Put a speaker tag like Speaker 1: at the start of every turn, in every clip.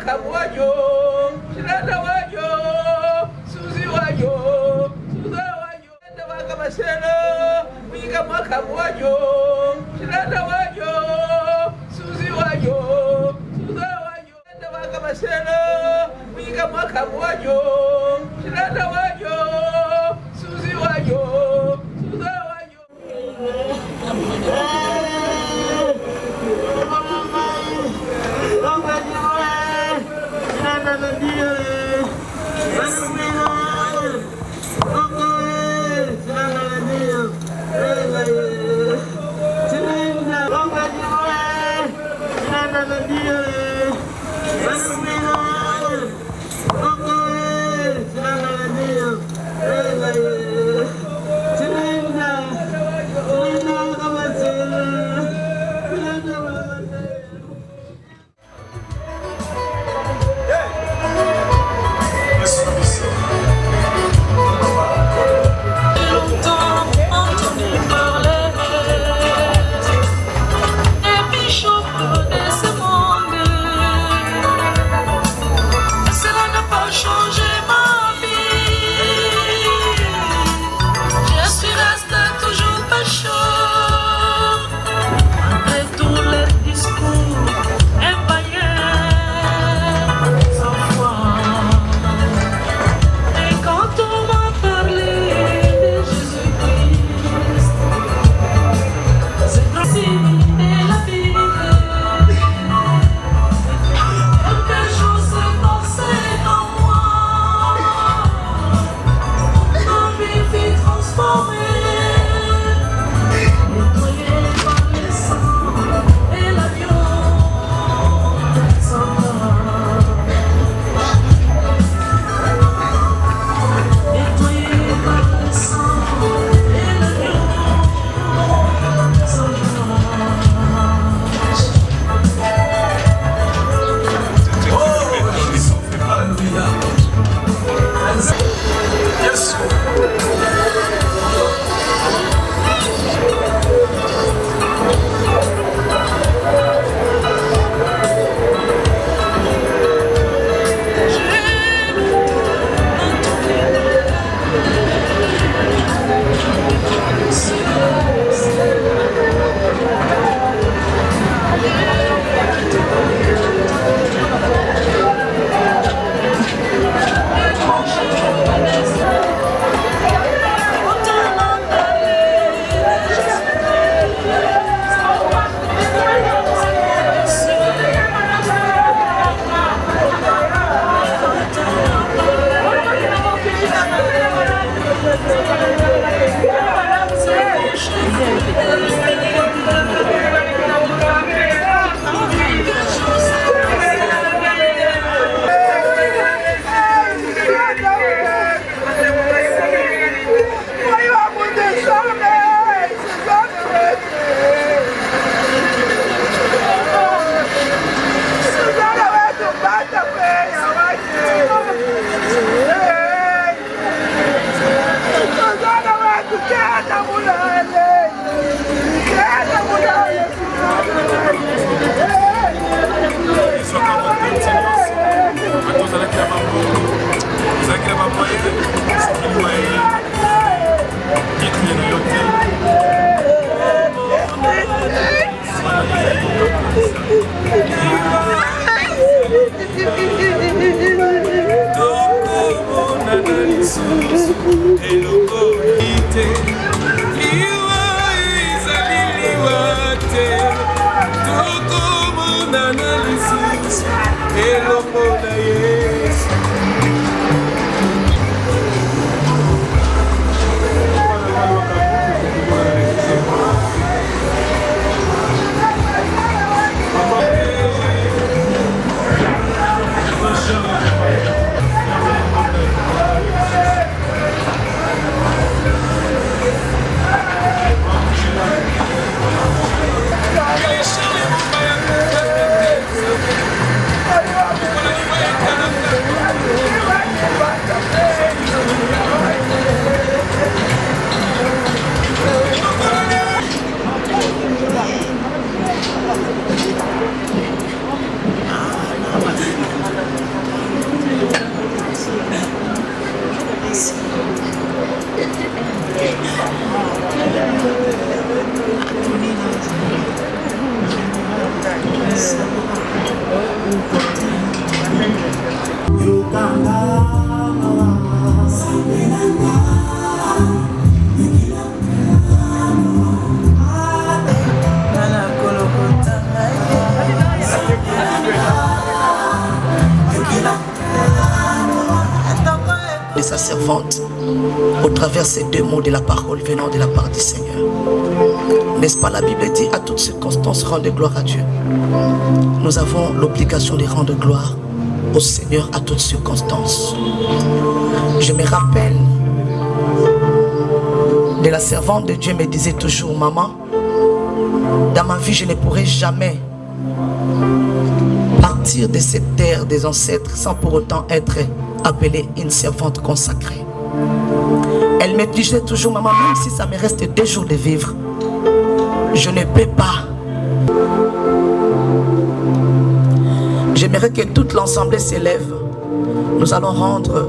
Speaker 1: Makawayo, Shinadawayo, Susie Wayo, Suzawayo, Navakamasela, Mika Makawayo, Shinadawayo, Susie Wayo, Suzawayo, Navakamasela, Mika Makawayo, Shinadawayo, Susie Wayo, Suzawayo.
Speaker 2: de sa servante au travers ces deux mots de la parole venant de la part du Seigneur. N'est-ce pas, la Bible dit à toutes circonstances, rendez gloire à Dieu. Nous avons l'obligation de rendre gloire au Seigneur à toutes circonstances. Je me rappelle de la servante de Dieu me disait toujours, maman, dans ma vie je ne pourrai jamais partir de cette terre des ancêtres sans pour autant être appelée une servante consacrée. Elle me disait toujours, maman, même si ça me reste 2 jours de vivre, je ne peux pas. J'aimerais que toute l'assemblée s'élève. Nous allons rendre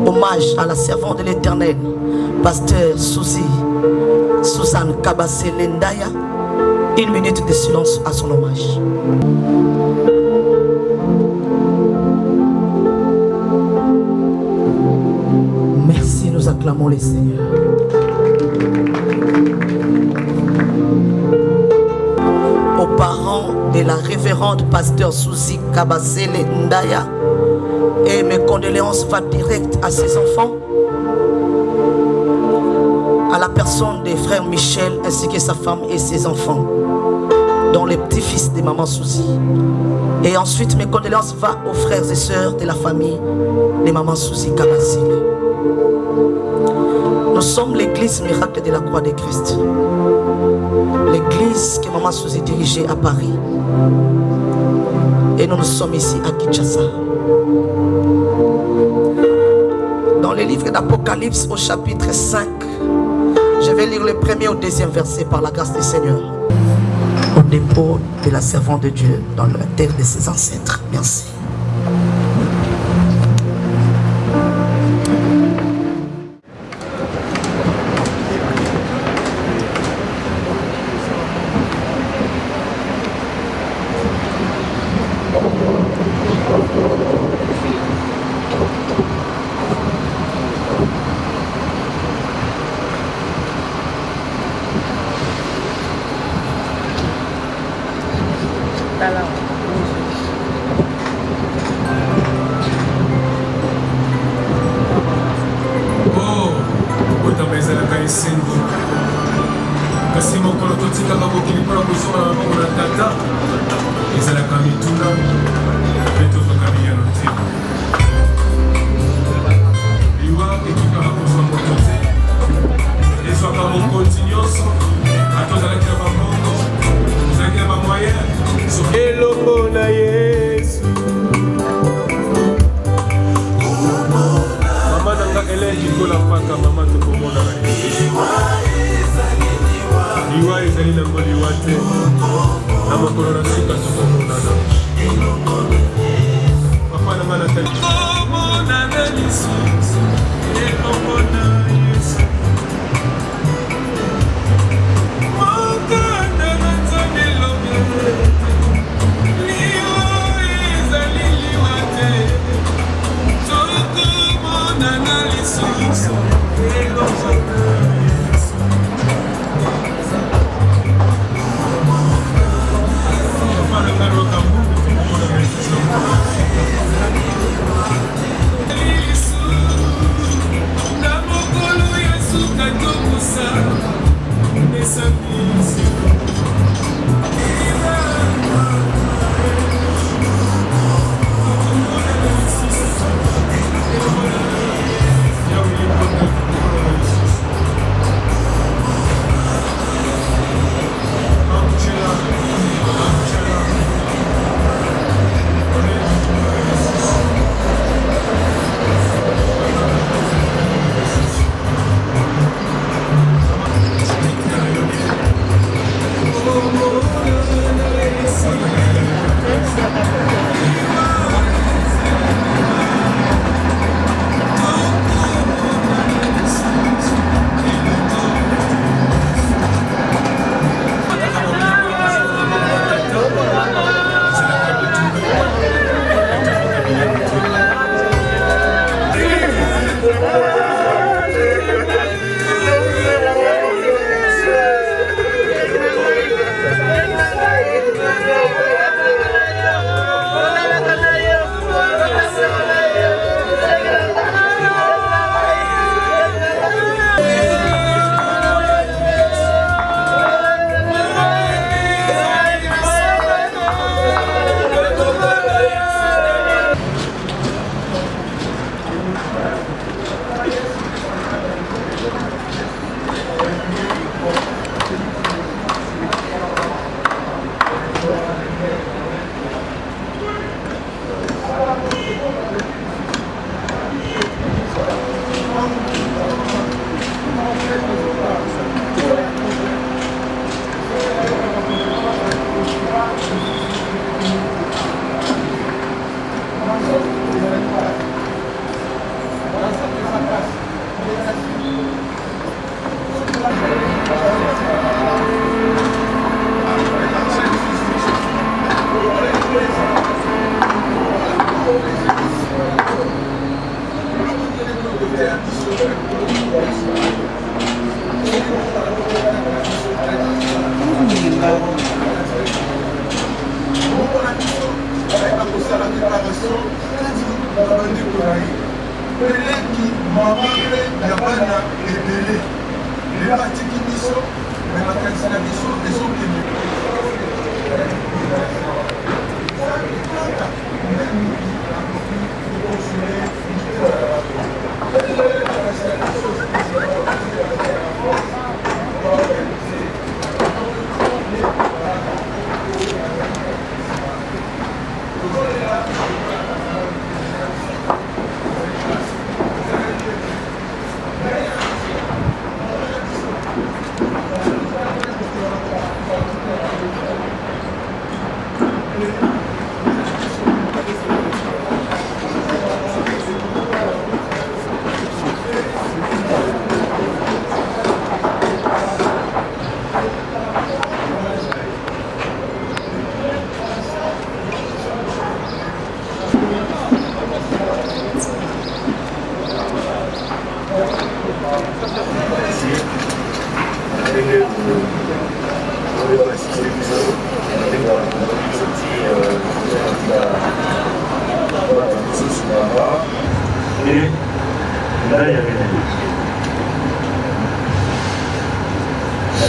Speaker 2: hommage à la servante de l'Éternel, pasteur Suzanne Kabasele Ndaya. 1 minute de silence à son hommage. Merci, nous acclamons les Seigneurs. Aux parents de la révérende pasteur Suzy Kabasele Ndaya, et mes condoléances vont direct à ses enfants, à la personne des frères Michel ainsi que sa femme et ses enfants, dont les petits-fils de maman Suzy. Et ensuite mes condoléances vont aux frères et sœurs de la famille de maman Suzy Kabasele. Nous sommes l'église miracle de la croix de Christ, l'église que maman Suzy dirigeait à Paris, et nous sommes ici à Kinshasa. Dans le livre d'Apocalypse au chapitre 5, je vais lire le 1er au 2e verset par la grâce du Seigneur. Au dépôt de la servante de Dieu dans la terre de ses ancêtres. Merci.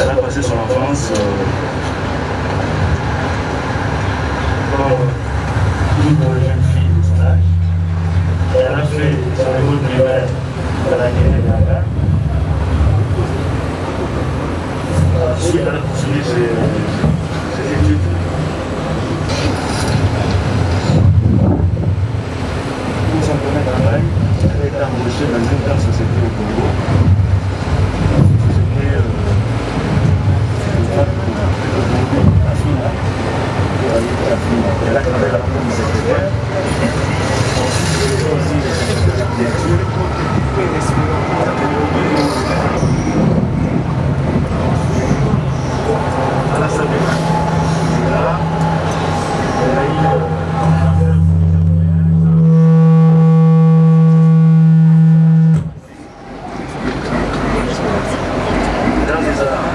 Speaker 3: Elle a passé son enfance comme toute jeune fille de son âge. Elle a fait son école primaire dans la Guinée-Gaga. Ensuite, elle a poursuivi ses études. Pour son premier travail, elle a été embauchée dans une grande société au Congo. Elle a travaillé là comme secrétaire. Ensuite, elle a aussi les d'études. À la Sabine. Là, elle a eu dans les arts.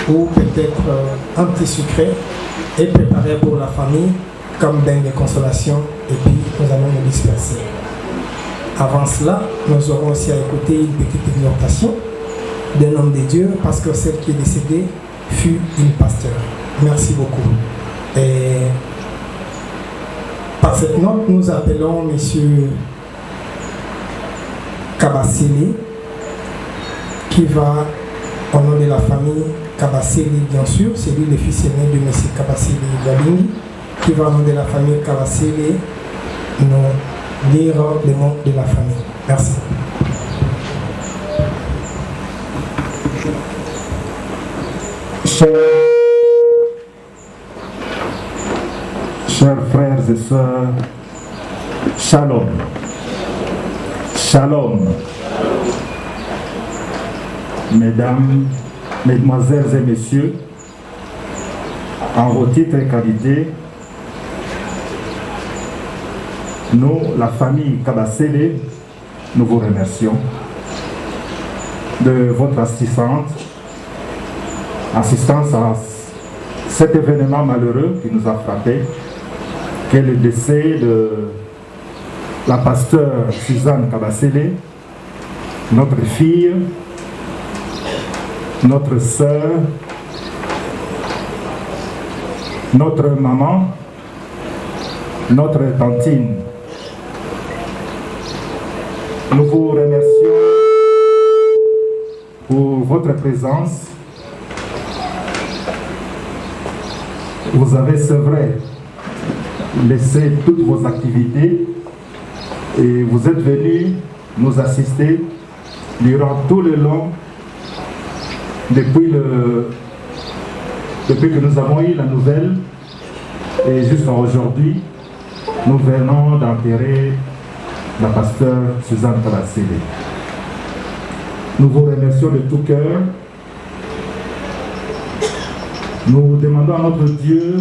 Speaker 4: Ou peut-être un petit sucré et préparé pour la famille comme bain de consolation, et puis nous allons nous disperser. Avant cela, nous aurons aussi à écouter une petite exhortation d'un homme de Dieu, parce que celle qui est décédée fut une pasteur. Merci beaucoup. Et par cette note, nous appelons M. Kabasili, qui va, au nom de la famille Kabasili, bien sûr, c'est lui le fils aîné de M. Kabasili Galingi, qui va, au nom de la famille Kabasili, nous lire le nom de la famille. Merci.
Speaker 5: Chers frères et sœurs, Shalom. Shalom. Mesdames, Mesdemoiselles et Messieurs, en vos titres et qualités, nous, la famille Kabasele, nous vous remercions de votre assistance à cet événement malheureux qui nous a frappés, qui est le décès de la pasteure Suzanne Kabasele, notre fille, notre sœur, notre maman, notre tantine. Nous vous remercions pour votre présence. Vous avez, c'est vrai, laissé toutes vos activités et vous êtes venus nous assister durant tout le long, depuis que nous avons eu la nouvelle et jusqu'à aujourd'hui, nous venons d'enterrer la pasteure Suzanne Kabasele. Nous vous remercions de tout cœur. Nous demandons à notre Dieu,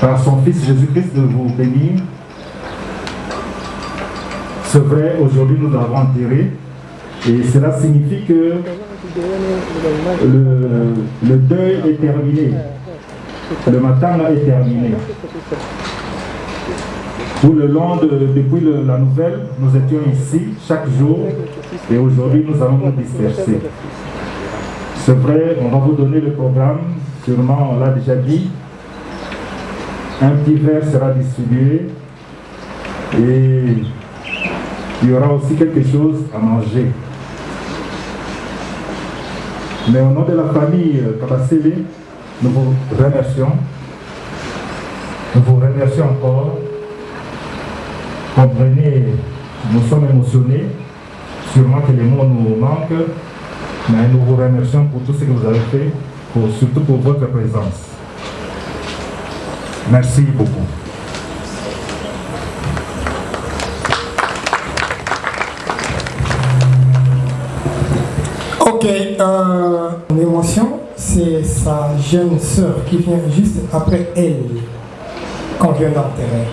Speaker 5: par son Fils Jésus-Christ, de vous bénir. C'est vrai, aujourd'hui nous l'avons enterré et cela signifie que le deuil est terminé. Le matin là est terminé. Tout le long, depuis la nouvelle, nous étions ici chaque jour et aujourd'hui nous allons nous disperser. C'est vrai, on va vous donner le programme, sûrement on l'a déjà dit. Un petit verre sera distribué et il y aura aussi quelque chose à manger. Mais au nom de la famille Kabasele, nous vous remercions. Nous vous remercions encore. Comprenez, nous sommes émotionnés. Sûrement que les mots nous manquent. Mais nous vous remercions pour tout ce que vous avez fait, surtout pour votre présence. Merci beaucoup.
Speaker 4: Ok, mon émotion, c'est sa jeune sœur qui vient juste après elle, qu'on vient d'enterrer.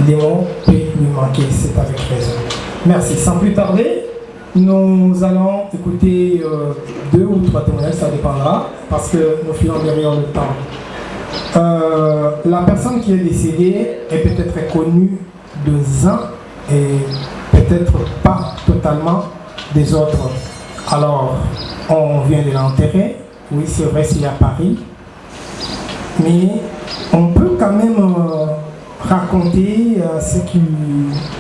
Speaker 4: Les mots peuvent lui manquer, c'est avec raison. Merci. Sans plus tarder, nous allons écouter 2 ou 3 témoignages, ça dépendra, parce que nous filons derrière le temps. La personne qui est décédée est peut-être connue des uns et peut-être pas totalement des autres. Alors, on vient de l'enterrer, oui c'est vrai, c'est à Paris, mais on peut quand même raconter ceux qui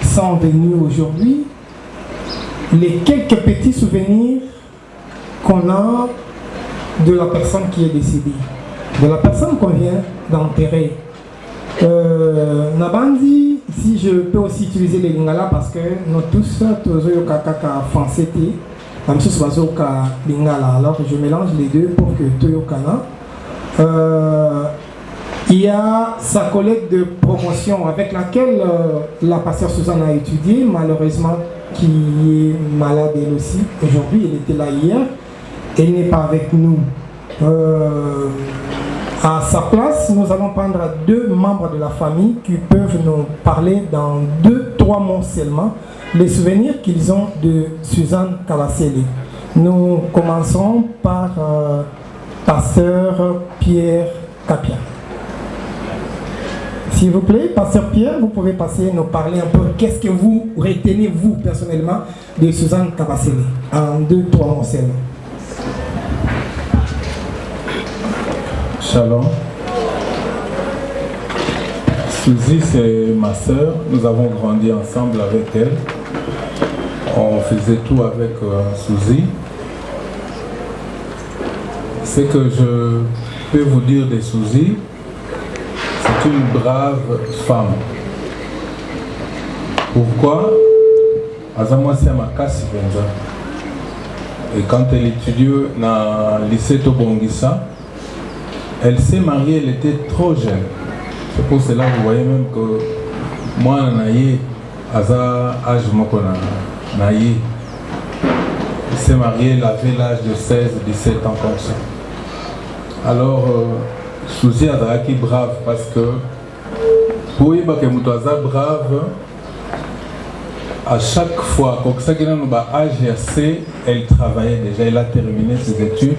Speaker 4: sont venus aujourd'hui, les quelques petits souvenirs qu'on a de la personne qui est décédée, de la personne qu'on vient d'enterrer. Nabandi, si je peux aussi utiliser les lingala parce que nous tous, français, alors je mélange les deux pour que Toyokana. Il y a sa collègue de promotion avec laquelle la pasteur Suzanne a étudié, malheureusement qui est malade elle aussi. Aujourd'hui, elle était là hier. Elle n'est pas avec nous. À sa place, nous allons prendre 2 membres de la famille qui peuvent nous parler dans 2-3 mots seulement les souvenirs qu'ils ont de Suzanne Kawasele. Nous commençons par pasteur Pierre Kapia. S'il vous plaît, pasteur Pierre, vous pouvez passer nous parler un peu. Qu'est-ce que vous retenez, vous, personnellement, de Suzanne Kawasele en 2-3 mots seulement.
Speaker 6: Shalom. Suzy, c'est ma sœur. Nous avons grandi ensemble avec elle. On faisait tout avec Suzy. Ce que je peux vous dire de Suzy, c'est une brave femme. Pourquoi? Azamwa c'est ma casse. Et quand elle étudiait dans le lycée Tobongissa, elle s'est mariée, elle était trop jeune. C'est pour cela que vous voyez même que moi, naïe, Aza âge naïe. Elle s'est mariée, elle avait l'âge de 16-17 ans comme ça. Alors, Suzy Azaki brave parce que pour y avoir que brave, à chaque fois, quand elle travaillait déjà, elle a terminé ses études.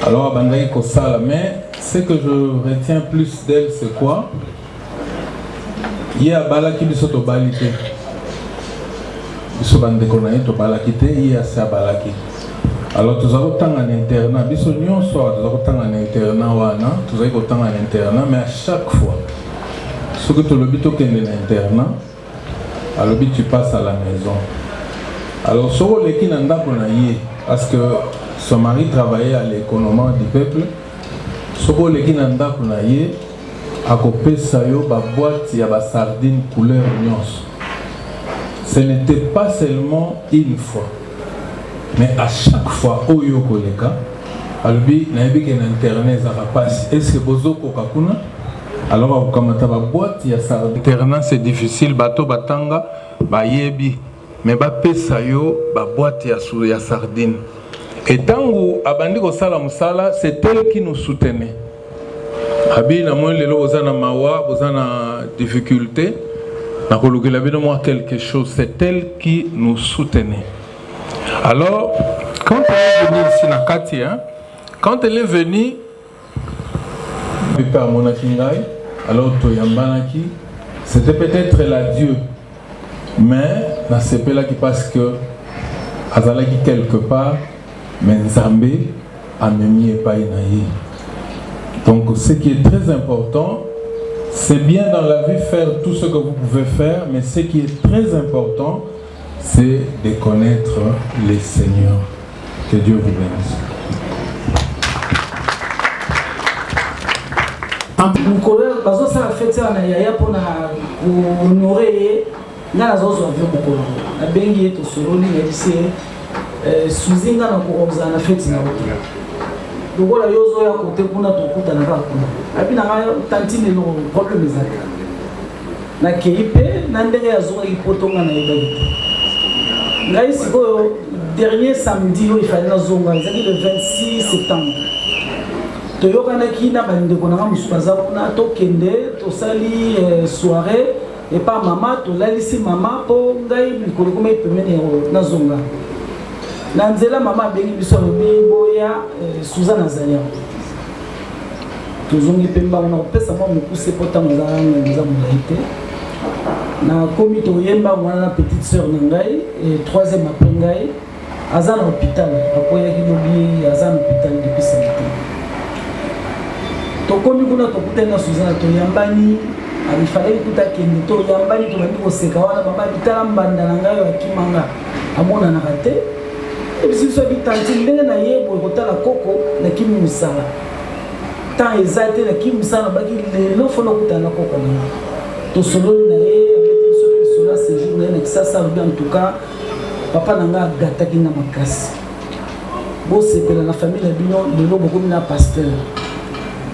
Speaker 6: Alors, mais ce que je retiens plus d'elle, c'est quoi? Il y a balaki de soto balité. Biso bande konaye to balaki te, il y a ça balaki. Alors tous avons tant en internat, biso nyon soir, tous avons tant en internat wana, tous avons tant en internat, mais à chaque fois, ce que tu le bito kende internat, alors tu passes à la maison. Alors sur le qui n'anda konaye, parce que son mari travaillait à l'économie du peuple. Soko le kinanda kunaye akopé sayo ba boîte ya ba sardine couleur nyonso. Ce n'était pas seulement une fois, mais à chaque fois oyo koleka albi na yebi ke na internet za passe. Est-ce que bozoko kakuna? Alors akamata ba boîte ya sardine. Internet c'est difficile, bato batanga ba yebi, mais ba pesa yo ba boîte ya sardine. Et tant que Abandi Kosala Moussala, c'est elle qui nous soutenait. Abi na moi lelo ozana mawa, ozana difficulté, na kolukela bino moi quelque chose, c'est elle qui nous soutenait. Alors, quand elle est venue ici na Kati, quand elle est venue, Papa Monakingai, alors Toyambanaki, c'était peut-être l'adieu, mais na sepela qui parce que Azalaki quelque part. Mais Nzambe a mis et pas inaïe. Donc ce qui est très important, c'est bien dans la vie faire tout ce que vous pouvez faire, mais ce qui est très important, c'est de connaître les Seigneurs. Que Dieu vous bénisse.
Speaker 7: En ça fait ça pour honorer na zozo vyo na bengi to soroni na Suzy nga na kuoza na feti na wote. Lokola yozo ya kote kuna tokuta na kuna. Abi na tantine no problème ezaka. Na keipe na ndenge ya zo ipotonga na yeba. Ngai sikoyo dernier samedi il fallait na zonga le 26 septembre toyokanaki na bandeko na musu baza kuna tokende tosali soirée et pas maman tolalisi maman po ngai mikolo koma epemene na zonga na nzela maman bengi biso lobi boya Suzanne Azalia tozongi pemba on opesa mo mukuse pota muzanga muzamulaite na komi toyemba mwana petite sœur ngai et troisième après ngai azan hôpital akoya kilobi azan hôpital depuis santé to komi kuna to kutena Suzanne to yambani ali fallait kuta kende to yambani to bandi koseka wana mama bitala mbanda na ngai akimanga amona na rate et puis so bitanti ndenge na yebo kotala koko na kimi musala tant exalté na kimi musala baki le fona kutana koko na to solo na ce jour là ça ça en tout cas papa nanga gata kinga makasi bo sepela na famille na bino de lo beaucoup na pasteur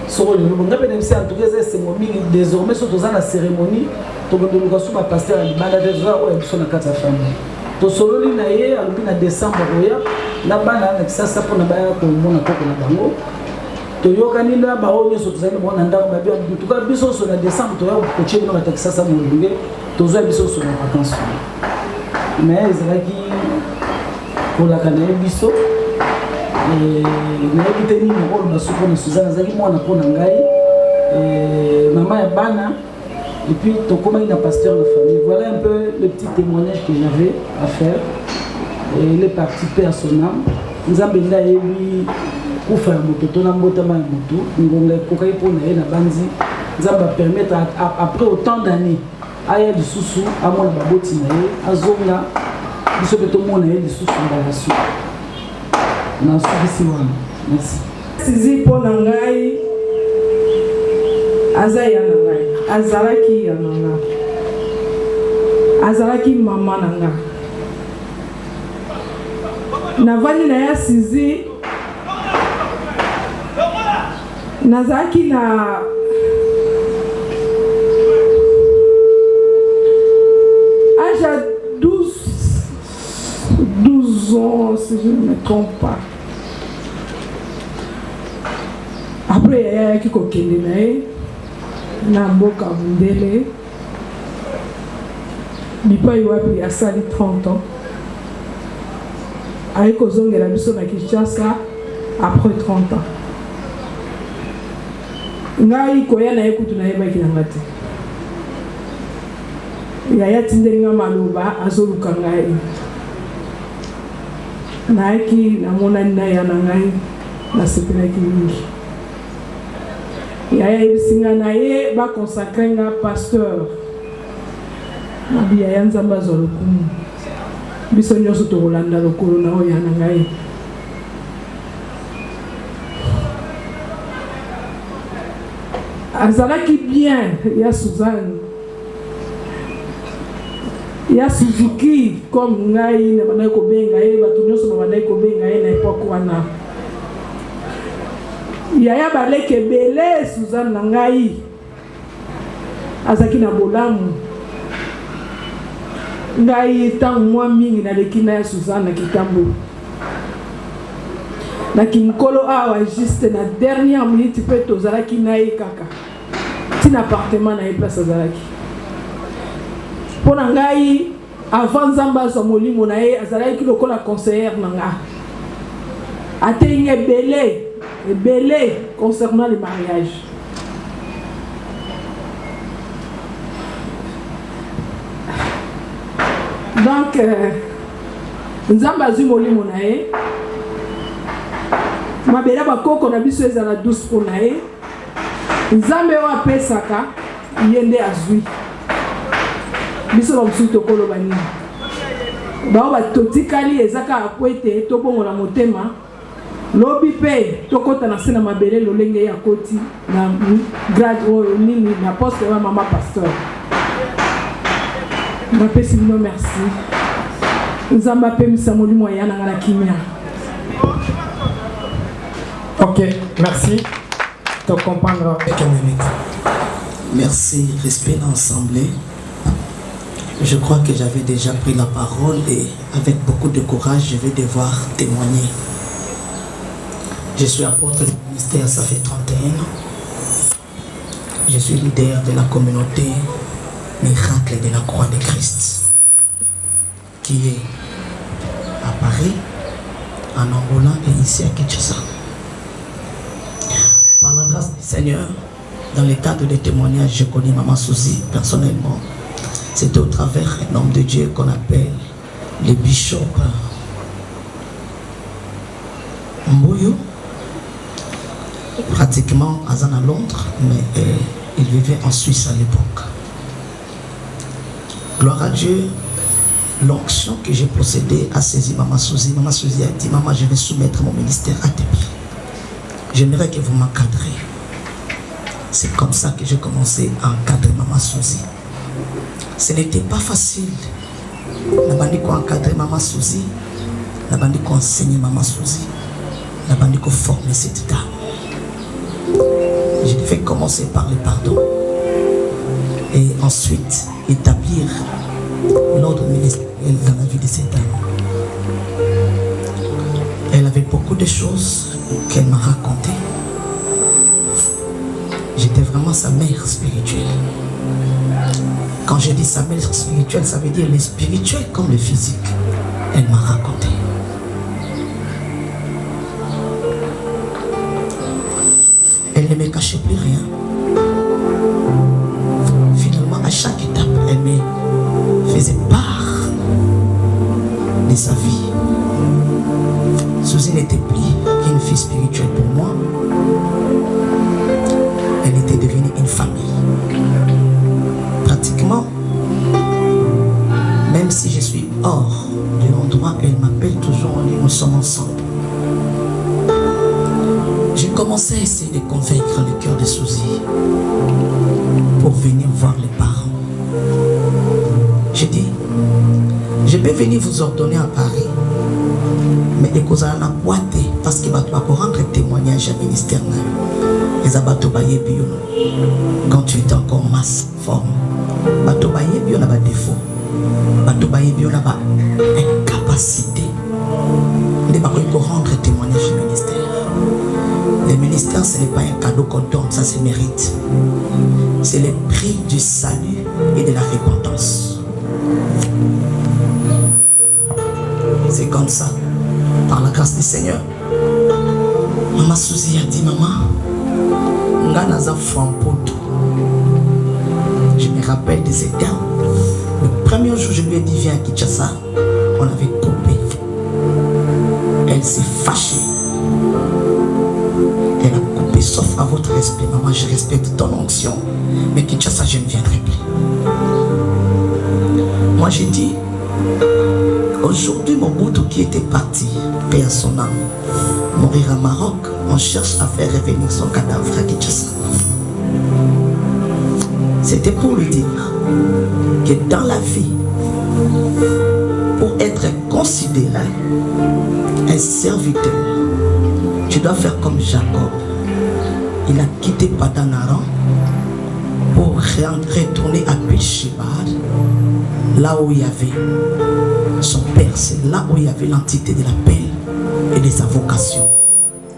Speaker 7: solo le bonga bene en tout cas c'est mon mingi désormais surtout dans la cérémonie to bondo ko suba pasteur ali banda de joie ou biso na kata famille to solo li na ye alubi na décembre oya na bana na ça ça pour na baya ko mona koko na bango to yokani na ba onyo so tuzali mona ndako ba bien en tout cas biso so na décembre to ya ko chebino na ça ça mo lunge tozo biso sur la vacance mais ezalaki pour la canne biso et na kiteni mo ko basuko na Suzanne azaki mwana pona ngai maman ya bana et puis to koma ina pasteur de famille voilà un peu le petit témoignage que j'avais à faire et les parties personnelles nzambe nda yebi kufa moto to na mbota ma moto ngonga kokai pona na banzi nzamba permettre après autant d'années aya lisusu amona baboti na ye azonga biso pe tomona ye lisusu relation na sukisi wana merci
Speaker 8: sizi pona ngai azaya na ngai azalaki ya nanga azalaki mama nanga navani na ya sizi nazalaki na à 12 ans, si je ne me trompe pas. Après, il y a qui na mboka mundele. Bipa iwapi asali 30 ans. Aiko zongela biso na Kinshasa après 30 ans. Ngai koya na ekutu na yeba kinangati. Yaya tindelinga maloba azoluka ngai naiki namona nina yana ngai nasepelaki mingi yaya ebisinga na ye baconsacre nga pasteur nabi yaya nzambe azwa lokumu biso nyonso tokolanda lokolo na oyo yana ngai azalaki bien ya Suzanne ya Suzuki comme ngai na bana ko benga ye batu nyonso na bana ko benga ye na époque wana ya baleke bele Suzanne na ngai azaki na bolamu ngai tant moi mingi na lekina ya Suzanne na kitambo na kinkolo awa juste na dernière minute pe tozalaki na ye kaka tina appartement na ye place azalaki pona ngai avant nzamba so molimo na ye azalaki lokola conseillère nanga atenye belé concernant le mariage donc nzamba azwi molimo na ye mabela bakoko na biso ezala douce pona ye nzambe oyo apesaka ye nde azwi biso ba musu tokoloba nini bao batotikali ezaka akwete tobongola motema lobi pe tokota na sena mabele lolenge ya koti na grade oyo nini na poste wa mama pasteur napesi bino merci nzamba pe misa molimo ya na ngala kimia.
Speaker 4: Ok, merci. Tu comprendras quelques minutes.
Speaker 2: Merci, respect l'ensemble. Je crois que j'avais déjà pris la parole et avec beaucoup de courage, je vais devoir témoigner. Je suis apôtre du ministère, ça fait 31 ans. Je suis leader de la communauté Miracle de la Croix de Christ, qui est à Paris, en Angola et ici à Kinshasa. Par la grâce du Seigneur, dans le cadre des témoignages, je connais Maman Suzy personnellement. C'était au travers un homme de Dieu qu'on appelle le bishop Mboyo, pratiquement à Londres, mais il vivait en Suisse à l'époque. Gloire à Dieu, l'onction que j'ai possédée a saisi Maman Suzy. Maman Suzy a dit, maman, je vais soumettre mon ministère à tes pieds. J'aimerais que vous m'encadrez. C'est comme ça que j'ai commencé à encadrer Maman Suzy. Ce n'était pas facile. La bande qu'on encadrer Maman Suzy, la bande qu'on enseigne Maman Suzy, la bande qu'on former cette dame. Je devais commencer par le pardon et ensuite établir l'ordre ministériel dans la vie de cette dame. Elle avait beaucoup de choses qu'elle m'a racontées. J'étais vraiment sa mère spirituelle. Quand je dis sa mère spirituelle, ça veut dire le spirituel comme le physique. Elle m'a raconté. Elle ne me cachait plus rien. Finalement, à chaque étape, elle me faisait part de sa vie. Suzy n'était plus qu'une fille spirituelle pour moi. Elle était devenue une famille. Pratiquement, même si je suis hors de l'endroit, elle m'appelle toujours, on dit nous sommes ensemble. J'ai commencé à essayer de convaincre le cœur de Suzy pour venir voir les parents. J'ai dit, je vais venir vous ordonner à Paris, mais vous allez la boîter parce que pour rendre témoignage à ministère. Les abato baye bio quand tu es encore masse forme. Bato baye bio n'a pas défaut. Bato baye bio n'a pas incapacité. Ne pas rendre témoignage au ministère. Le ministère, ce n'est pas un cadeau qu'on donne, ça se mérite. C'est le prix du salut et de la repentance. C'est comme ça, par la grâce du Seigneur. Maman Suzy a dit, maman, je me rappelle de cette dame. Le premier jour, je lui ai dit, viens à Kinshasa. On avait coupé. Elle s'est fâchée. Elle a coupé, sauf à votre respect. Maman, je respecte ton onction. Mais Kinshasa, je ne viendrai plus. Moi, j'ai dit, aujourd'hui, mon Mobutu qui était parti, paix à son âme, mourir à Maroc, on cherche à faire revenir son cadavre à Kinshasa. C'était pour lui dire que dans la vie, pour être considéré un serviteur, tu dois faire comme Jacob. Il a quitté Padan-Aram pour retourner à Beersheba, là où il y avait son père, c'est là où il y avait l'entité de l'appel et de sa vocation.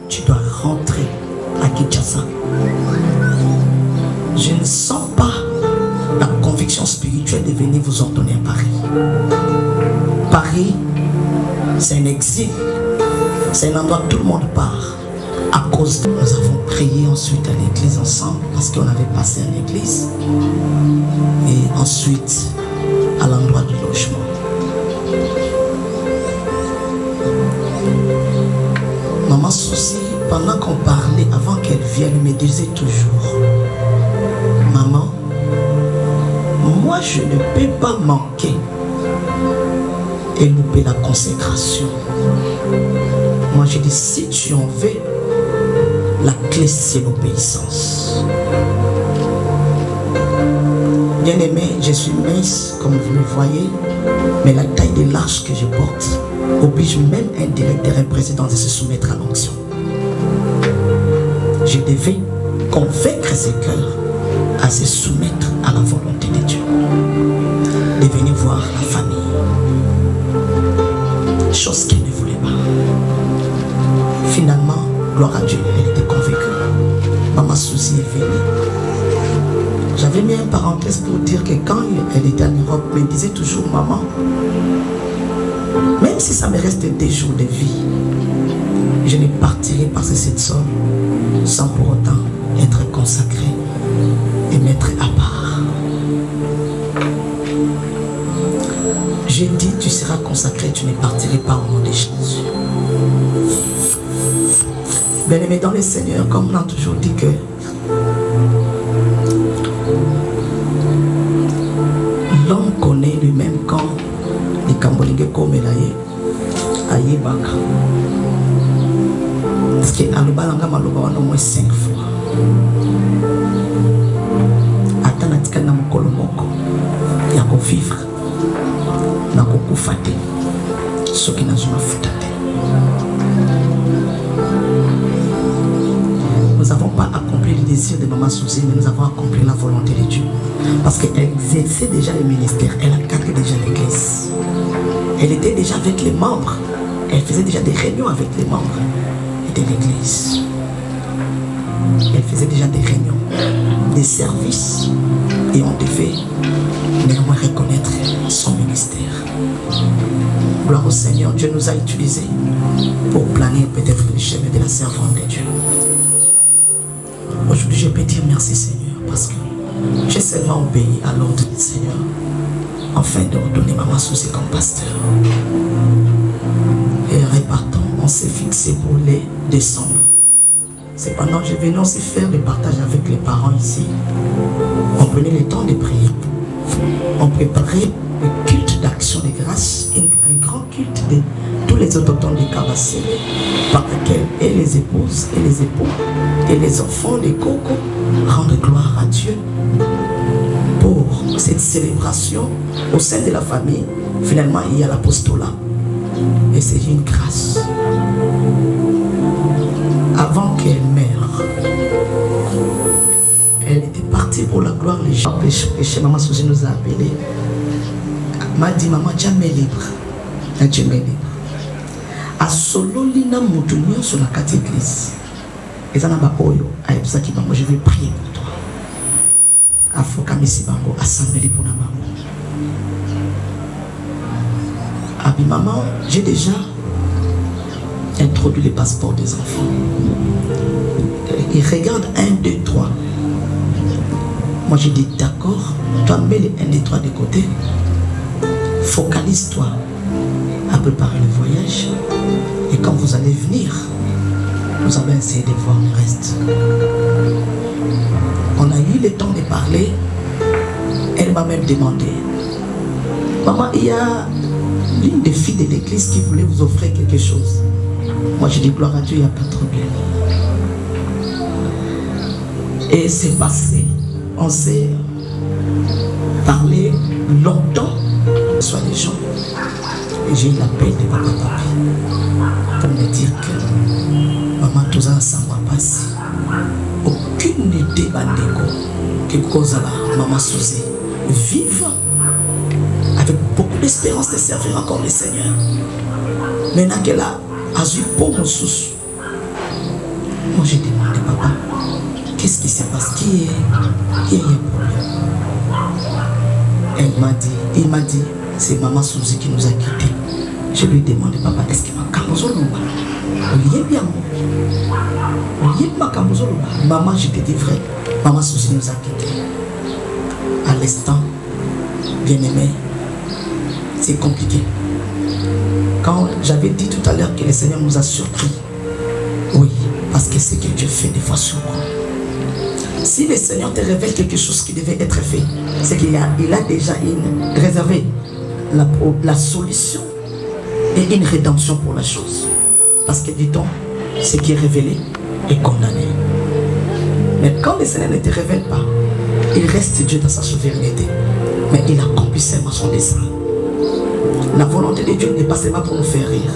Speaker 2: Tu dois rentrer à Kinshasa. Je ne sens pas la conviction spirituelle de venir vous ordonner à Paris. Paris, c'est un exil. C'est un endroit où tout le monde part. À cause de... Nous avons prié ensuite à l'église ensemble parce qu'on avait passé à l'église. Et ensuite à l'endroit du logement. Maman Suzy, pendant qu'on parlait, avant qu'elle vienne, me disait toujours, maman, moi je ne peux pas manquer et louper la consécration. Moi je dis, si tu en veux, la clé c'est l'obéissance. Bien aimé, je suis mince comme vous le voyez, mais la taille de l'arche que je porte oblige même un directeur, un président de se soumettre à l'onction. Je devais convaincre ses cœurs à se soumettre à la volonté de Dieu. Devenir voir la famille. Chose qu'elle ne voulait pas. Finalement, gloire à Dieu, elle était convaincue. Maman Suzy est venue. J'avais mis une parenthèse pour dire que quand elle était en Europe, elle me disait toujours, maman, même si ça me reste des jours de vie, je ne partirai pas sur cette somme sans pour autant être consacré et mettre à part. J'ai dit, tu seras consacré, tu ne partirai pas au nom de Jésus. Bien-aimé dans le Seigneur, comme on a toujours dit que l'homme connaît lui-même quand les Cambolingues comme il aïe baka. Parce que Alubalanga Maluba on a au moins 5 fois. Atanatika na mokolo moko ya ko vivre na ko kufate soki na zuma futate. Nous n'avons pas accompli le désir de Maman Suzy, mais nous avons accompli la volonté de Dieu. Parce qu'elle exerçait déjà le ministère, elle a cadré déjà l'église. Elle était déjà avec les membres, elle faisait déjà des réunions avec les membres de l'église. Elle faisait déjà des réunions, des services, et on devait néanmoins reconnaître son ministère. Gloire au Seigneur, Dieu nous a utilisés pour planer peut-être le chemin de la servante de Dieu. Aujourd'hui, je peux dire merci Seigneur parce que j'ai seulement obéi à l'ordre du Seigneur afin de redonner Maman Suzy comme pasteur. Et répartant, on s'est fixé pour les décembre. Cependant, je venais aussi faire le partage avec les parents ici. On prenait le temps de prier. On préparait le culte d'action de grâce, un grand culte de tous les autochtones du Kabassé, par lequel et les épouses et les époux et les enfants, les cocos, rendent gloire à Dieu pour cette célébration au sein de la famille. Finalement, il y a l'apostolat et c'est une grâce. Avant qu'elle meure, elle était partie pour la gloire. Les gens chez Maman Suzy nous a appelés. M'a dit, maman, jamais libre. Jamais libre. A solo lina moutounion sur la carte église. Et ça n'a pas oyo. A ça qui moi je vais prier pour toi. A foka misi bango assemblée pour la maman. Abi maman, j'ai déjà introduit les passeports des enfants. Ils regardent 1, 2, 3. Moi j'ai dit d'accord, toi mets les 1, 2, 3 de côté. Focalise-toi à préparer le voyage. Et quand vous allez venir, nous allons essayer de voir le reste. On a eu le temps de parler. Elle m'a même demandé, maman, il y a l'une des filles de l'église qui voulait vous offrir quelque chose. Moi j'ai dit gloire à Dieu, il n'y a pas de problème. Et c'est passé. On s'est parlé longtemps, soit les gens. Et j'ai eu l'appel de papa pour me dire que maman, tous ensemble va passer. Aucune idée bandeko que cause la Maman Suzy vive avec beaucoup d'espérance de servir encore le Seigneur. Maintenant qu'elle a eu pour mon souci, moi j'ai demandé papa, qu'est-ce qui se passe? Qui est un problème? Il m'a dit, c'est Maman Suzy qui nous a quittés. Je lui ai demandé, papa, est-ce que ma camozoloba? Maman, je te dis vrai, Maman Suzy nous a quittés. À l'instant, bien-aimé, c'est compliqué. Quand j'avais dit tout à l'heure que le Seigneur nous a surpris, oui, parce que c'est que Dieu fait des fois surprendre. Si le Seigneur te révèle quelque chose qui devait être fait, c'est qu'il a déjà réservé la solution et une rédemption pour la chose. Parce que dit-on, ce qui est révélé est condamné. Mais quand le Seigneur ne te révèle pas, il reste Dieu dans sa souveraineté. Mais il accomplit seulement son dessein. La volonté de Dieu n'est pas seulement pour nous faire rire.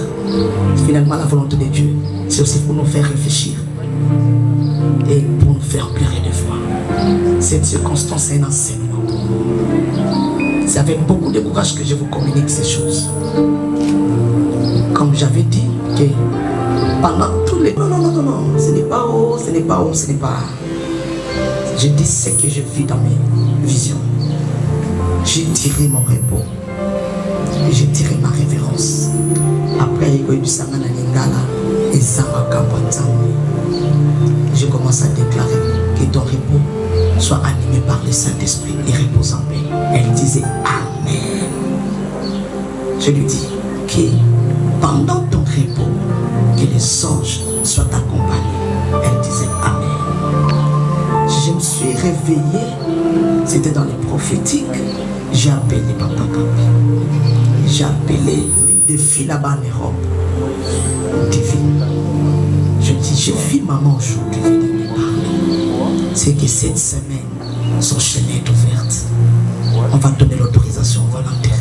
Speaker 2: Finalement, la volonté de Dieu, c'est aussi pour nous faire réfléchir. Et pour nous faire pleurer de foi. Cette circonstance est un enseignement pour nous. C'est avec beaucoup de courage que je vous communique ces choses. Comme j'avais dit, que pendant tous les... Non, ce n'est pas haut, ce n'est pas haut, ce n'est pas... Je dis ce que je vis dans mes visions. J'ai tiré mon repos. J'ai tiré ma révérence. Après, je commence à déclarer que ton repos soit animé par le Saint-Esprit et repose en paix. Elle disait Amen. Je lui dis que pendant ton repos, que les anges soient accompagnés. Elle disait Amen. Je me suis réveillé, c'était dans les prophétiques. J'ai appelé Papa Kapi. J'ai appelé des filles là-bas en Europe. Divine. Je dis, j'ai vu maman aujourd'hui venir me parler. C'est que cette semaine, son chemin est ouverte. On va donner l'autorisation, on va l'enterrer.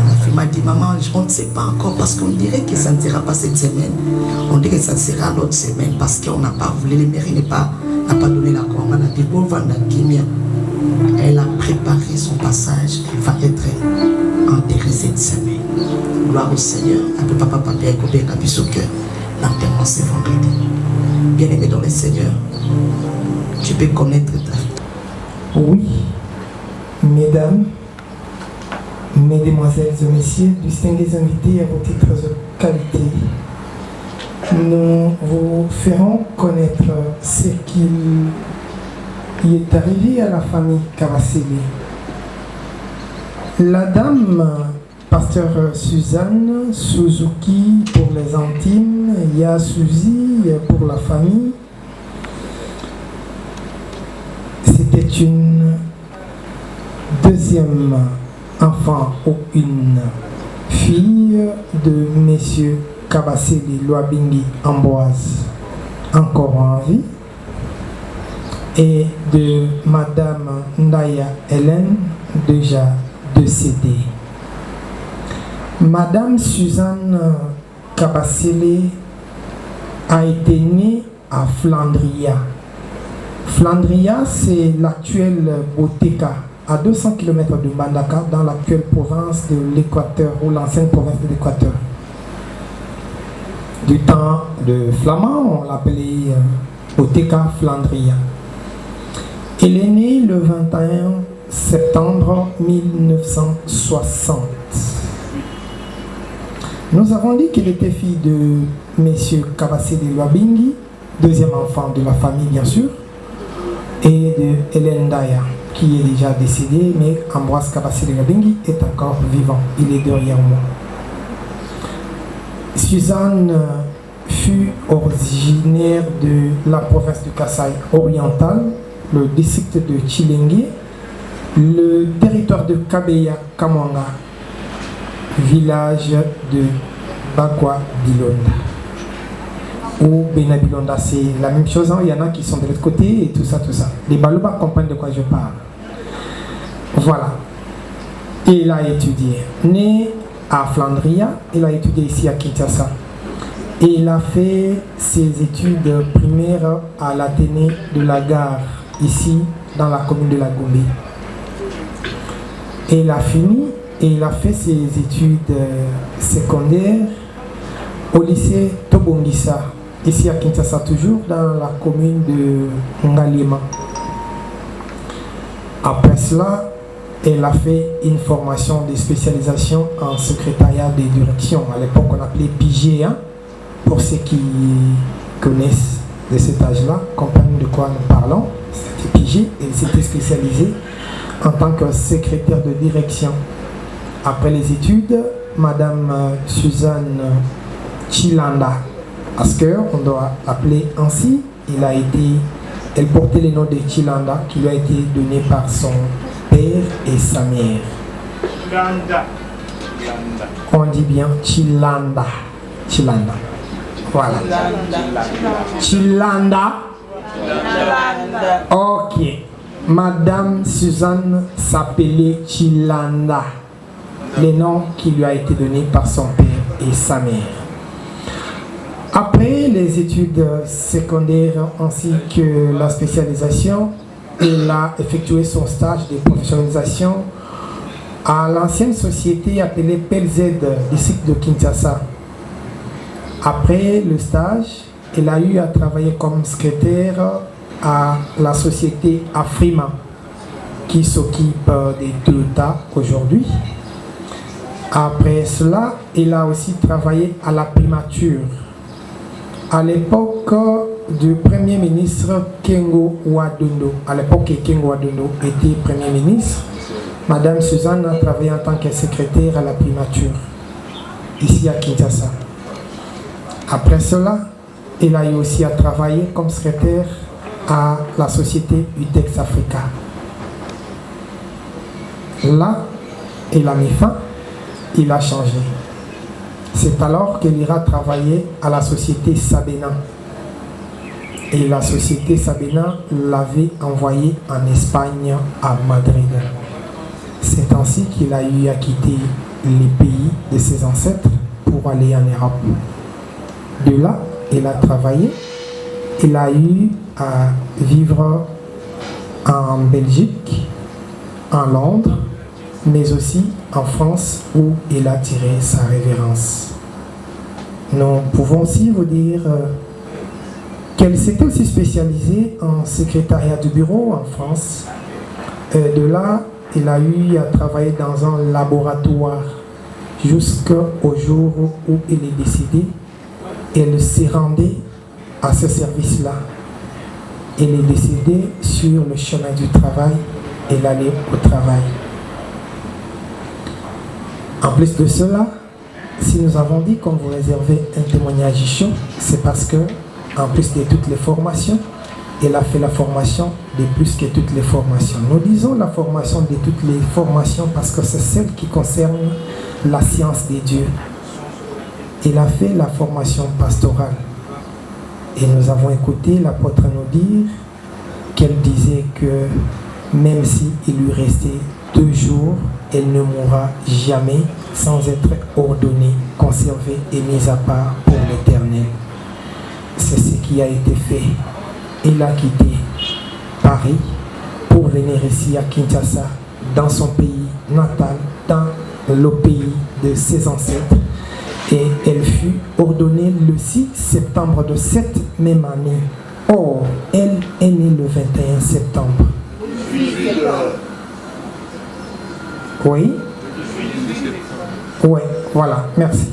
Speaker 2: La fille m'a dit, maman, on ne sait pas encore parce qu'on dirait que ça ne sera pas cette semaine. On dirait que ça sera l'autre semaine parce qu'on n'a pas voulu, les mairies n'a pas donné la commande. On a dit, bon, elle a préparé son passage, elle va être enterrée cette semaine. Gloire au Seigneur, un peu papa, papa, et combien a au cœur. L'enterrement c'est vendredi. Bien-aimé dans le Seigneur, tu peux connaître ta vie.
Speaker 4: Oui, mesdames, mesdemoiselles et messieurs, distingués invités à vos titres de qualité, nous vous ferons connaître ce qu'il est arrivé à la famille Kabasele. La dame Pasteur Suzanne Suzuki pour les intimes, Yasuzi pour la famille. C'était une deuxième enfant ou une fille de Monsieur Kabasele Loabingi Ambroise, encore en vie, et de Madame Ndaya Hélène, déjà décédée. Madame Suzanne Kabasele a été née à Flandria. Flandria, c'est l'actuelle Boteka, à 200 km de Mbandaka, dans l'actuelle province de l'Équateur, ou l'ancienne province de l'Équateur. Du temps de Flamand, on l'appelait Boteka Flandria. Elle est née le 21 septembre 1960. Nous avons dit qu'elle était fille de M. Kabasele Loabingi, deuxième enfant de la famille bien sûr, et de Hélène Ndaya, qui est déjà décédée, mais Ambroise Kabasele Loabingi est encore vivant, il est derrière moi. Suzanne fut originaire de la province du Kasaï oriental, le district de Chilengue, le territoire de Kabeya Kamanga, village de Bakwa Bilonda ou Benabilonda, c'est la même chose, il y en a qui sont de l'autre côté et tout ça. Les Balouba comprennent de quoi je parle. Voilà. Et il a étudié. Né à Flandria, il a étudié ici à Kinshasa. Et il a fait ses études primaires à l'Athénée de la Gare, ici dans la commune de la Gombe. Et il a fini. Et il a fait ses études secondaires au lycée Tobongisa, ici à Kinshasa, toujours dans la commune de Ngalima. Après cela, elle a fait une formation de spécialisation en secrétariat de direction. À l'époque, on appelait PG1. Pour ceux qui connaissent de cet âge-là, comprennent de quoi nous parlons. C'était PG. Elle s'était spécialisée en tant que secrétaire de direction. Après les études, Madame Suzanne Chilanda Asker, on doit l'appeler ainsi, elle portait le nom de Chilanda qui lui a été donné par son père et sa mère. On dit bien Chilanda. Voilà. Chilanda. Ok. Madame Suzanne s'appelait Chilanda. Le nom qui lui a été donné par son père et sa mère. Après les études secondaires ainsi que la spécialisation, elle a effectué son stage de professionnalisation à l'ancienne société appelée PLZ, district de Kinshasa. Après le stage, elle a eu à travailler comme secrétaire à la société Afrima, qui s'occupe des Toyota aujourd'hui. Après cela, elle a aussi travaillé à la primature. À l'époque du Premier ministre Kengo Wadondo, à l'époque Kengo Wadondo était Premier ministre, Madame Suzanne a travaillé en tant que secrétaire à la primature, ici à Kinshasa. Après cela, elle a eu aussi à travailler comme secrétaire à la société UTEX Africa. Là, elle a mis fin, il a changé. C'est alors qu'elle ira travailler à la société Sabena. Et la société Sabena l'avait envoyée en Espagne, à Madrid. C'est ainsi qu'il a eu à quitter les pays de ses ancêtres pour aller en Europe. De là, elle a travaillé. Elle a eu à vivre en Belgique, en Londres, mais aussi en France où elle a tiré sa révérence. Nous pouvons aussi vous dire qu'elle s'était aussi spécialisée en secrétariat du bureau en France. De là, elle a eu à travailler dans un laboratoire jusqu'au jour où elle est décédée. Elle s'est rendue à ce service-là. Elle est décédée sur le chemin du travail. Elle allait au travail. En plus de cela, si nous avons dit qu'on vous réservait un témoignage chaud, c'est parce que, en plus de toutes les formations, elle a fait la formation de plus que toutes les formations. Nous disons la formation de toutes les formations parce que c'est celle qui concerne la science des dieux. Elle a fait la formation pastorale. Et nous avons écouté l'apôtre nous dire qu'elle disait que même s'il lui restait 2 jours, elle ne mourra jamais sans être ordonnée, conservée et mise à part pour l'éternel. C'est ce qui a été fait. Elle a quitté Paris pour venir ici à Kinshasa, dans son pays natal, dans le pays de ses ancêtres. Et elle fut ordonnée le 6 septembre de cette même année. Or, elle est née le 21 septembre. Oui? Oui, voilà, merci.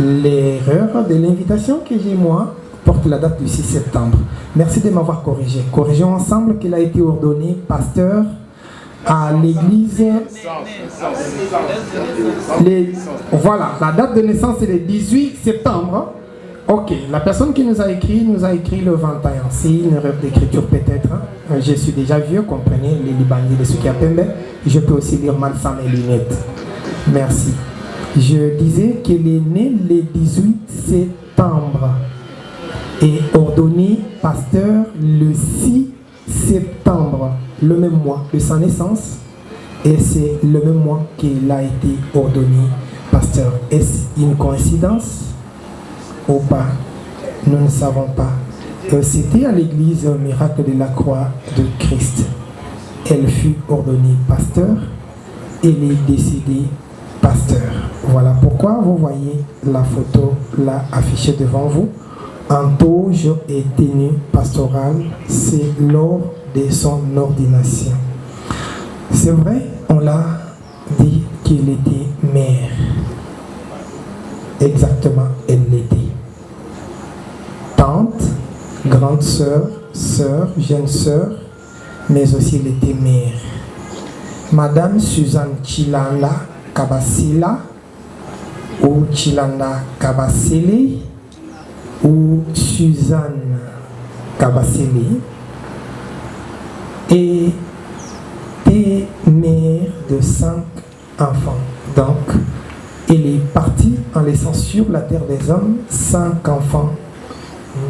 Speaker 4: L'erreur de l'invitation que j'ai moi porte la date du 6 septembre. Merci de m'avoir corrigé. Corrigeons ensemble qu'il a été ordonné pasteur à l'église. Voilà, la date de naissance est le 18 septembre. Ok, la personne qui nous a écrit le 21. C'est une erreur d'écriture peut-être. Je suis déjà vieux, comprenez, les Libanais, les Soukiapembe. Je peux aussi lire mal sans mes lunettes. Merci. Je disais qu'elle est née le 18 septembre et ordonnée pasteur le 6 septembre, le même mois de sa naissance. Et c'est le même mois qu'elle a été ordonnée pasteur. Est-ce une coïncidence ou pas? Nous ne savons pas. C'était à l'église Miracle de la Croix de Christ. Elle fut ordonnée pasteur. Elle est décédée pasteur. Voilà pourquoi vous voyez la photo là affichée devant vous. En toge et tenue pastorale, c'est lors de son ordination. C'est vrai, on l'a dit qu'il était mère. Exactement, elle l'était. Tante, grande sœur, sœur, jeune sœur, mais aussi elle était mère. Madame Suzanne Chilanda Kabasila ou Chilanda Kabasele ou Suzanne Kabasele était mère de 5 enfants. Donc, elle est partie en laissant sur la terre des hommes 5 enfants,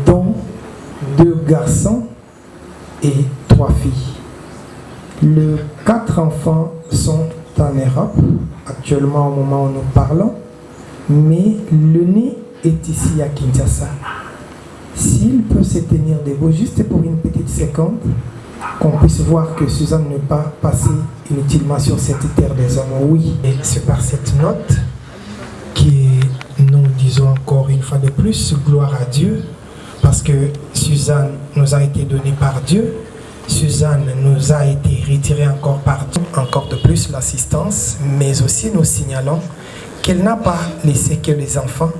Speaker 4: dont 2 garçons et 3 filles. Les 4 enfants sont en Europe, actuellement au moment où nous parlons, mais le né est ici à Kinshasa. S'il peut se tenir debout juste pour une petite seconde, qu'on puisse voir que Suzanne n'est pas passée inutilement sur cette terre des hommes. Oui, et c'est par cette note que nous disons encore une fois de plus, gloire à Dieu, parce que Suzanne nous a été donnée par Dieu. Suzanne nous a été retirée encore par Dieu, encore de plus l'assistance, mais aussi nous signalons qu'elle n'a pas laissé que les enfants,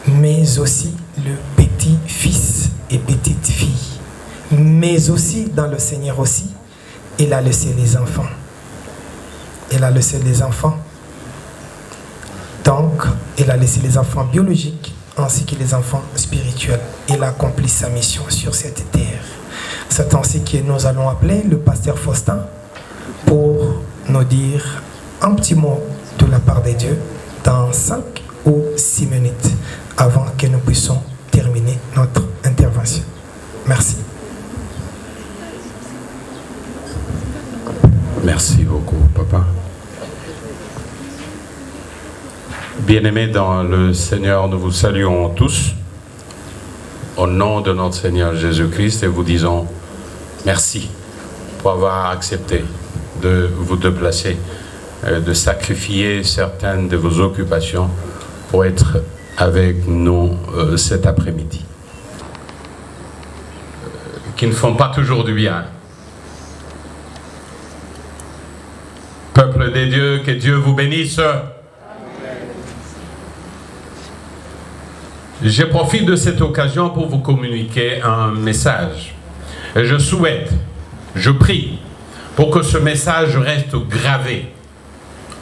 Speaker 4: mais aussi le petit-fils et petite-fille. Mais aussi dans le Seigneur aussi, elle a laissé les enfants. Elle a laissé les enfants. Donc, elle a laissé les enfants biologiques ainsi que les enfants spirituels. Elle a accompli sa mission sur cette terre. C'est ainsi que nous allons appeler le pasteur Faustin pour nous dire un petit mot de la part de Dieu dans 5 ou 6 minutes avant que nous puissions terminer notre intervention. Merci.
Speaker 9: Merci beaucoup, papa. Bien-aimés dans le Seigneur, nous vous saluons tous au nom de notre Seigneur Jésus-Christ et vous disons merci pour avoir accepté de vous déplacer, de sacrifier certaines de vos occupations pour être avec nous cet après-midi. Qui ne font pas toujours du bien. Peuple des dieux, que Dieu vous bénisse. Je profite de cette occasion pour vous communiquer un message. Et je souhaite, je prie, pour que ce message reste gravé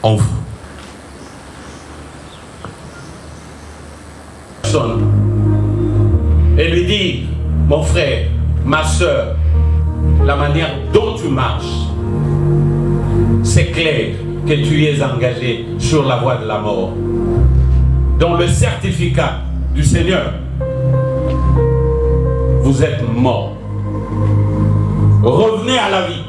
Speaker 9: en vous. Et lui dire, mon frère, ma soeur, la manière dont tu marches, c'est clair que tu es engagé sur la voie de la mort. Dans le certificat du Seigneur, vous êtes mort. Revenez à la vie.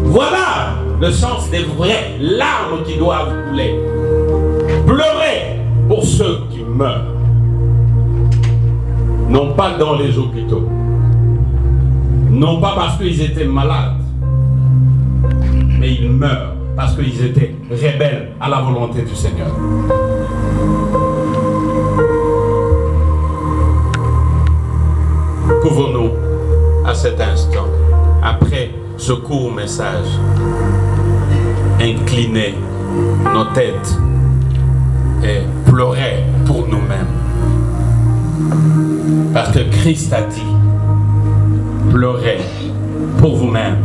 Speaker 9: Voilà le sens des vraies larmes qui doivent couler. Pleurez pour ceux qui meurent. Non pas dans les hôpitaux. Non pas parce qu'ils étaient malades. Mais ils meurent parce qu'ils étaient rebelles à la volonté du Seigneur. Pouvons-nous, à cet instant, après ce court message, incliner nos têtes et pleurer pour nous-mêmes? Parce que Christ a dit, pleurez pour vous-même.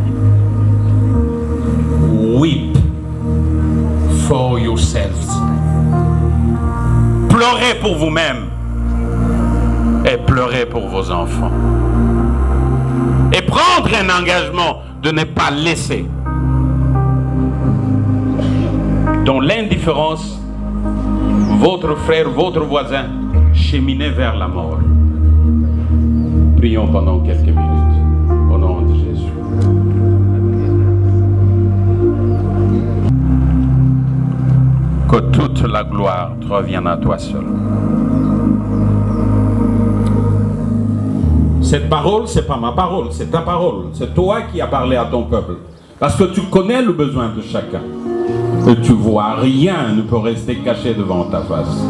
Speaker 9: Weep for yourselves. Pleurez pour vous-même et pleurez pour vos enfants. Et prendre un engagement de ne pas laisser dans l'indifférence votre frère, votre voisin cheminer vers la mort. Prions pendant quelques minutes au nom de Jésus. Que toute la gloire te revienne à toi seul. Cette parole, c'est pas ma parole, c'est ta parole. C'est toi qui as parlé à ton peuple. Parce que tu connais le besoin de chacun. Et tu vois, rien ne peut rester caché devant ta face.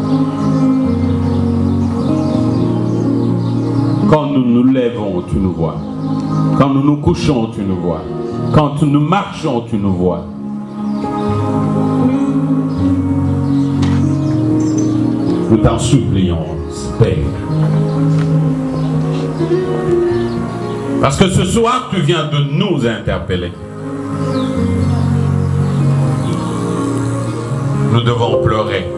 Speaker 9: Quand nous nous lèvons, tu nous vois. Quand nous nous couchons, tu nous vois. Quand nous marchons, tu nous vois. Nous t'en supplions, Père. Parce que ce soir, tu viens de nous interpeller. Nous devons pleurer.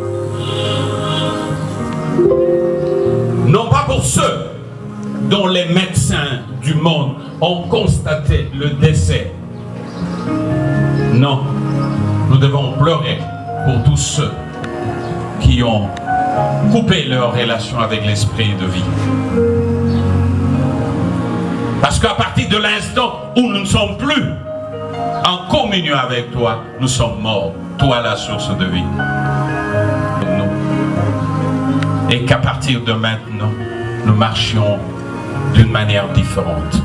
Speaker 9: Non pas pour ceux dont les médecins du monde ont constaté le décès. Non, nous devons pleurer pour tous ceux qui ont coupé leur relation avec l'esprit de vie. Parce qu'à partir de l'instant où nous ne sommes plus en communion avec toi, nous sommes morts. Toi, la source de vie. Et qu'à partir de maintenant, nous marchions d'une manière différente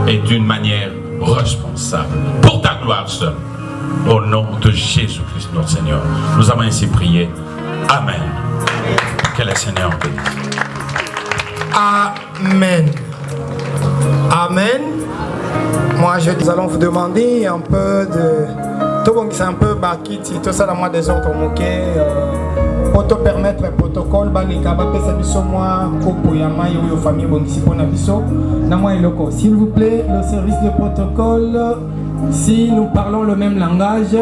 Speaker 9: et d'une manière responsable, pour ta gloire seule. Au nom de Jésus-Christ, notre Seigneur, nous avons ainsi prié. Amen. Que le Seigneur bénisse.
Speaker 4: Amen. Amen. Nous allons vous demander un peu de... Tout le monde qui est un peu bakiti, tout ça dans moi des autres moqués. Pour te permettre le protocole, s'il vous plaît, le service de protocole, si nous parlons le même langage,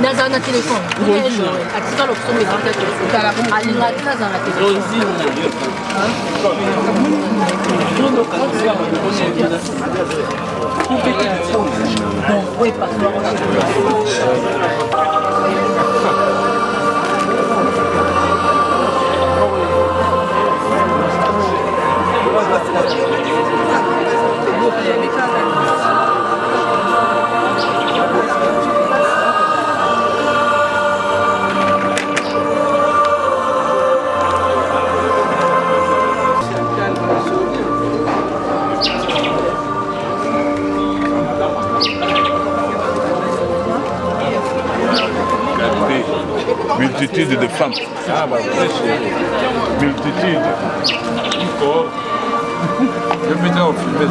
Speaker 10: Naza na téléphone. Atika l'option mais dans téléphone. Alinga naza na téléphone. Bon, oui, parce
Speaker 11: multitude de femmes. Ah, bah, multitude. Je vais mettre au film, mais